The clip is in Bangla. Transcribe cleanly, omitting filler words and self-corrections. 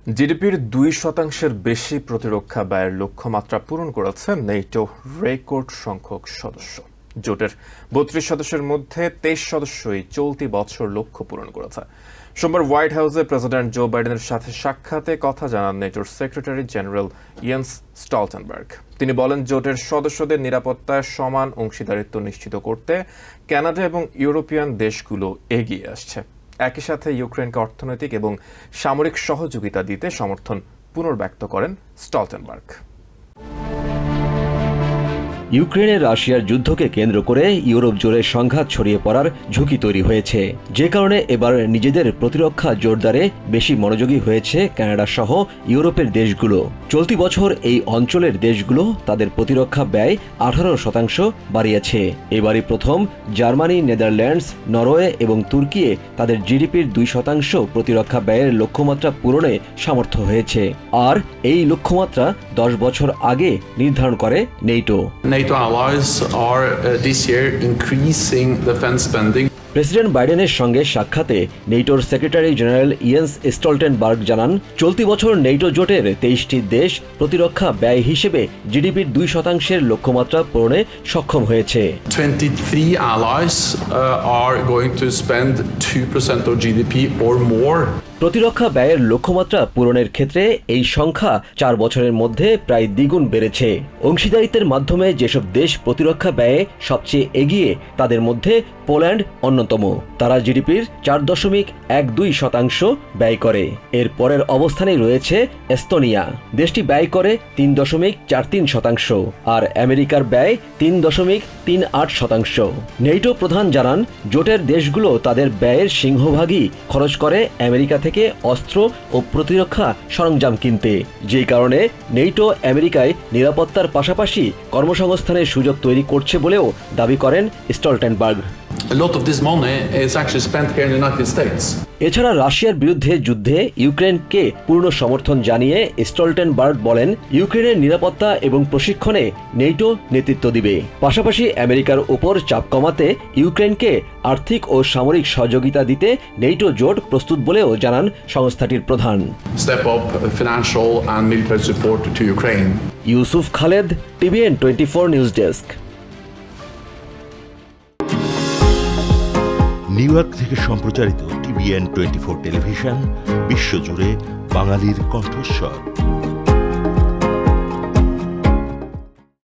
জিডিপির 2% বেশি প্রতিরক্ষা ব্যয়ের লক্ষ্যমাত্রা পূরণ করেছে নেটো রেকর্ড সংখ্যক সদস্য। জোটের 32 সদস্যের মধ্যে 23 সদস্যই চলতি বছর লক্ষ্য পূরণ করেছে। সোমবার হোয়াইট হাউসে প্রেসিডেন্ট জো বাইডেনের সাথে সাক্ষাতে কথা জানান নেটোর সেক্রেটারি জেনারেল ইয়েন্স স্টলটেনবার্গ। তিনি বলেন, জোটের সদস্যদের নিরাপত্তায় সমান অংশীদারিত্ব নিশ্চিত করতে কানাডা এবং ইউরোপিয়ান দেশগুলো এগিয়ে আসছে। একই সাথে ইউক্রেনকে অর্থনৈতিক এবং সামরিক সহযোগিতা দিতে সমর্থন পুনর্ব্যক্ত করেন স্টলটেনবার্গ। ইউক্রেনে রাশিয়ার যুদ্ধকে কেন্দ্র করে ইউরোপ জুড়ে সংঘাত ছড়িয়ে পড়ার ঝুঁকি তৈরি হয়েছে, যে কারণে এবার নিজেদের প্রতিরক্ষা জোরদারে বেশি মনোযোগী হয়েছে কানাডা সহ ইউরোপের দেশগুলো। চলতি বছর এই অঞ্চলের দেশগুলো তাদের প্রতিরক্ষা ব্যয় 18% বাড়িয়েছে। এবারই প্রথম জার্মানি, নেদারল্যান্ডস, নরওয়ে এবং তুর্কি তাদের জিডিপির 2% প্রতিরক্ষা ব্যয়ের লক্ষ্যমাত্রা পূরণে সমর্থ হয়েছে। আর এই লক্ষ্যমাত্রা 10 বছর আগে নির্ধারণ করে NATO. NATO allies are this year increasing defense spending. President বাইডেনের সঙ্গে সাক্ষাতে নেটোর সেক্রেটারি জেনারেল ইয়েন্স স্টলটেনবার্গ জানান, চলতি বছর নেটো জোটের 23টি দেশ প্রতিরক্ষা ব্যয় হিসেবে জিডিপির 2% লক্ষ্যমাত্রা পূরণে সক্ষম হয়েছে। 23 allies are going to spend 2% of GDP or more. প্রতিরক্ষা ব্যয়ের লক্ষ্যমাত্রা পূরণের ক্ষেত্রে এই সংখ্যা 4 বছরের মধ্যে প্রায় দ্বিগুণ বেড়েছে। অংশীদারিত্বের মাধ্যমে যেসব দেশ প্রতিরক্ষা ব্যয়ে সবচেয়ে এগিয়ে তাদের মধ্যে পোল্যান্ড অন্যতম। তারা জিডিপির 4.12% ব্যয় করে। এর পরের অবস্থানেই রয়েছে এস্তোনিয়া। দেশটি ব্যয় করে 3.43%, আর আমেরিকার ব্যয় 3.38%। নেটো প্রধান জানান, জোটের দেশগুলো তাদের ব্যয়ের সিংহভাগই খরচ করে আমেরিকা থেকে অস্ত্র ও প্রতিরক্ষা সরঞ্জাম কিনতে, যে কারণে নেটো আমেরিকায় নিরাপত্তার পাশাপাশি কর্মসংস্থানের সুযোগ তৈরি করছে বলেও দাবি করেন Stoltenberg. A lot of this money is actually spent here in the United States. এছাড়া রাশিয়ার বিরুদ্ধে যুদ্ধে ইউক্রেনকে পূর্ণ সমর্থন জানিয়ে স্টলটেনবার্গ বলেন, ইউক্রেনের নিরাপত্তা এবং প্রশিক্ষণে নেটো নেতৃত্ব দিবে। পাশাপাশি আমেরিকার উপর চাপ কমাতে ইউক্রেনকে আর্থিক ও সামরিক সহযোগিতা দিতে নেটো জোট প্রস্তুত বলেও জানান সংস্থাটির প্রধান। Step up financial and military support to Ukraine. Yusuf Khaled, TVN 24 news desk. New York থেকে সম্প্রচারিত TVN 24 টেলিভিশন বিশ্বজুড়ে বাঙালির কণ্ঠস্বর।